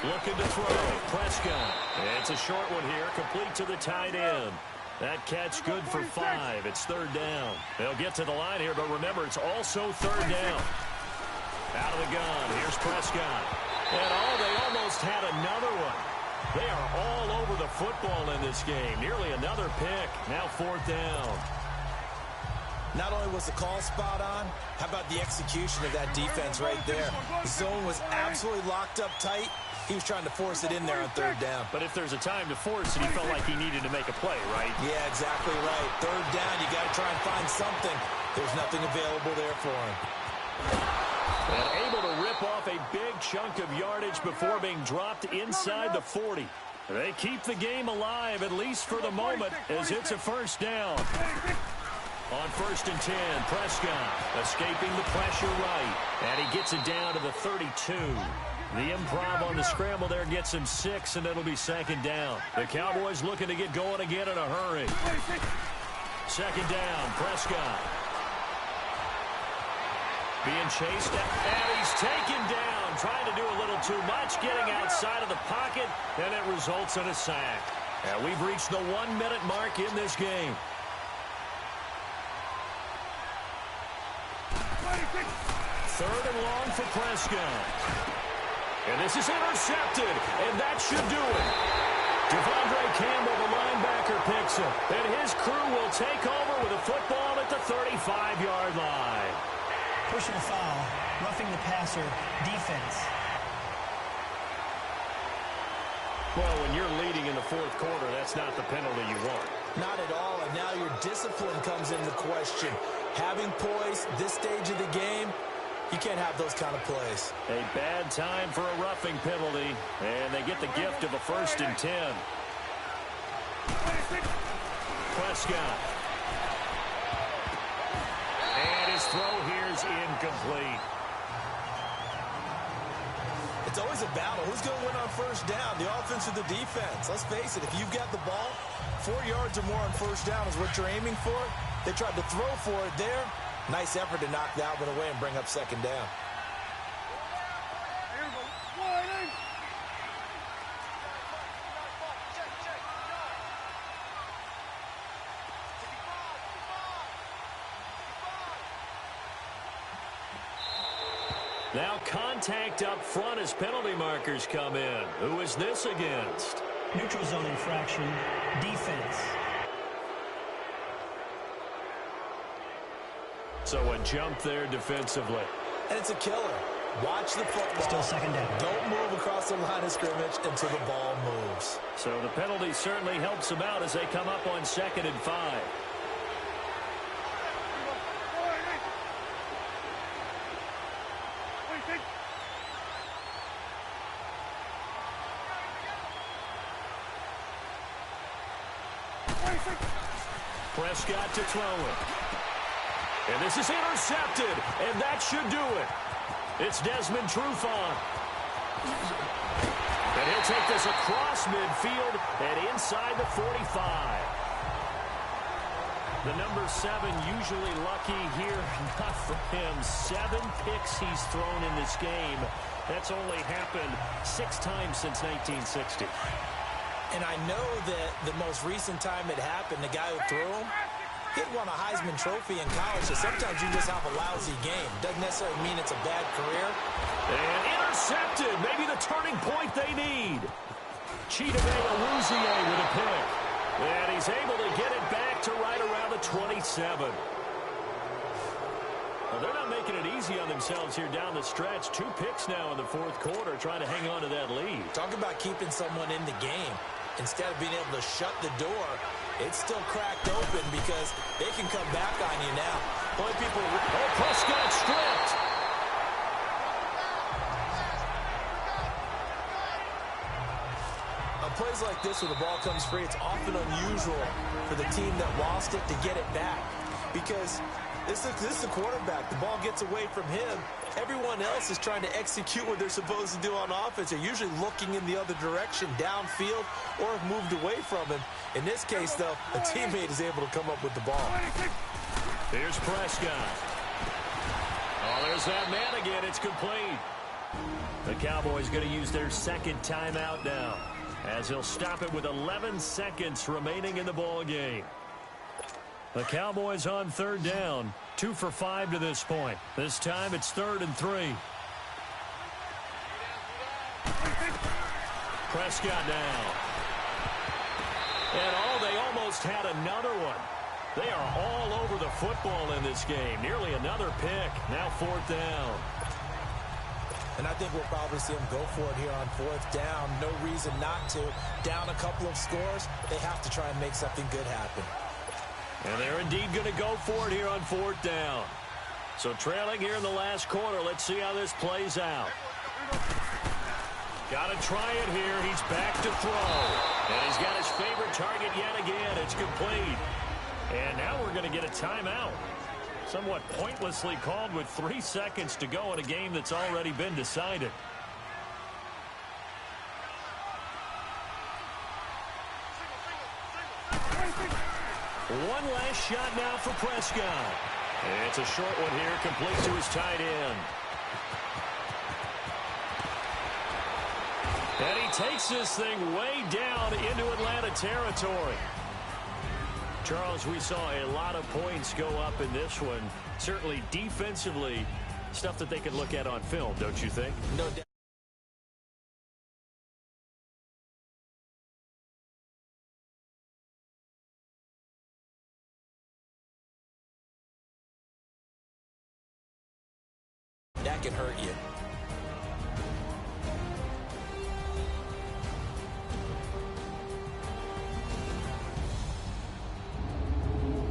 Speaker 2: Looking to throw. Prescott. It's a short one here, complete to the tight end. That catch good for 5. It's 3rd down. They'll get to the line here, but remember, it's also 3rd down. Out of the gun. Here's Prescott. And they almost had another one. They are all over the football in this game. Nearly another pick. Now 4th down.
Speaker 3: Not only was the call spot on, how about the execution of that defense right there? The zone was absolutely locked up tight. He was trying to force it in there on 3rd down.
Speaker 2: But if there's a time to force it, he felt like he needed to make a play, right?
Speaker 3: Yeah, exactly right. 3rd down, you got to try and find something. There's nothing available there for him.
Speaker 2: And able to rip off a big chunk of yardage before being dropped inside the 40. They keep the game alive, at least for the moment, as it's a 1st down. On 1st and 10, Prescott escaping the pressure right. And he gets it down to the 32. The improv on the scramble there gets him 6, and it'll be 2nd down. The Cowboys looking to get going again in a hurry. 2nd down, Prescott. Being chased, and he's taken down. Trying to do a little too much, getting outside of the pocket, and it results in a sack. And we've reached the 1-minute mark in this game. 3rd and long for Prescott. And this is intercepted, and that should do it. Devondre Campbell, the linebacker, picks him. And his crew will take over with a football at the 35-yard line.
Speaker 4: Personal foul, roughing the passer, defense.
Speaker 2: Well, when you're leading in the 4th quarter, that's not the penalty you want.
Speaker 3: Not at all, and now your discipline comes into question. Having poise this stage of the game, you can't have those kind of plays.
Speaker 2: A bad time for a roughing penalty, and they get the gift of a 1st and 10. Prescott. And his throw here's incomplete.
Speaker 3: It's always a battle. Who's going to win on 1st down, the offense or the defense? Let's face it, if you've got the ball, 4 yards or more on 1st down is what you're aiming for. They tried to throw for it there. Nice effort to knock that one away and bring up 2nd down.
Speaker 2: Now contact up front as penalty markers come in. Who is this against?
Speaker 4: Neutral zone infraction, defense.
Speaker 2: So a jump there defensively.
Speaker 3: And it's a killer. Watch the football.
Speaker 4: Still 2nd down.
Speaker 3: Don't move across the line of scrimmage until the ball moves.
Speaker 2: So the penalty certainly helps them out as they come up on 2nd and 5. Prescott to throw it. And this is intercepted, and that should do it. It's Desmond Trufant. And he'll take this across midfield and inside the 45. The number 7 usually lucky here. Not for him. 7 picks he's thrown in this game. That's only happened 6 times since 1960.
Speaker 3: And I know that the most recent time it happened, the guy who threw him, he had won a Heisman Trophy in college, so sometimes you just have a lousy game. Doesn't necessarily mean it's a bad career.
Speaker 2: And intercepted, maybe the turning point they need. Chidobe Awuzie with a pick. And he's able to get it back to right around the 27. Well, they're not making it easy on themselves here down the stretch. 2 picks now in the fourth quarter, trying to hang on to that lead.
Speaker 3: Talk about keeping someone in the game. Instead of being able to shut the door, it's still cracked open because they can come back on you now.
Speaker 2: Boy, people, oh, Prescott stripped.
Speaker 3: On plays like this where the ball comes free, it's often unusual for the team that lost it to get it back because this is the quarterback. The ball gets away from him. Everyone else is trying to execute what they're supposed to do on offense. They're usually looking in the other direction, downfield, or have moved away from him. In this case, though, a teammate is able to come up with the ball.
Speaker 2: Here's Prescott. Oh, there's that man again. It's complete. The Cowboys going to use their second timeout now, as he'll stop it with 11 seconds remaining in the ball game. The Cowboys on third down, 2 for 5 to this point. This time it's 3rd and 3. Prescott now. And they almost had another one. They are all over the football in this game. Nearly another pick. Now 4th down.
Speaker 3: And I think we'll probably see them go for it here on 4th down. No reason not to. Down a couple of scores, they have to try and make something good happen.
Speaker 2: And they're indeed going to go for it here on 4th down. So trailing here in the last quarter. Let's see how this plays out. Got to try it here. He's back to throw. And he's got his favorite target yet again. It's complete. And now we're going to get a timeout. Somewhat pointlessly called with 3 seconds to go in a game that's already been decided. One last shot now for Prescott. It's a short one here, complete to his tight end. And he takes this thing way down into Atlanta territory. Charles, we saw a lot of points go up in this one. Certainly defensively, stuff that they can look at on film, don't you think?
Speaker 3: No doubt. That can hurt you.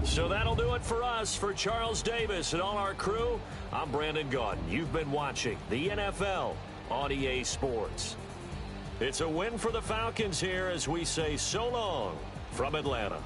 Speaker 2: So that'll do it for us. For Charles Davis and all our crew, I'm Brandon Gaudin. You've been watching the NFL on EA Sports. It's a win for the Falcons here as we say so long from Atlanta.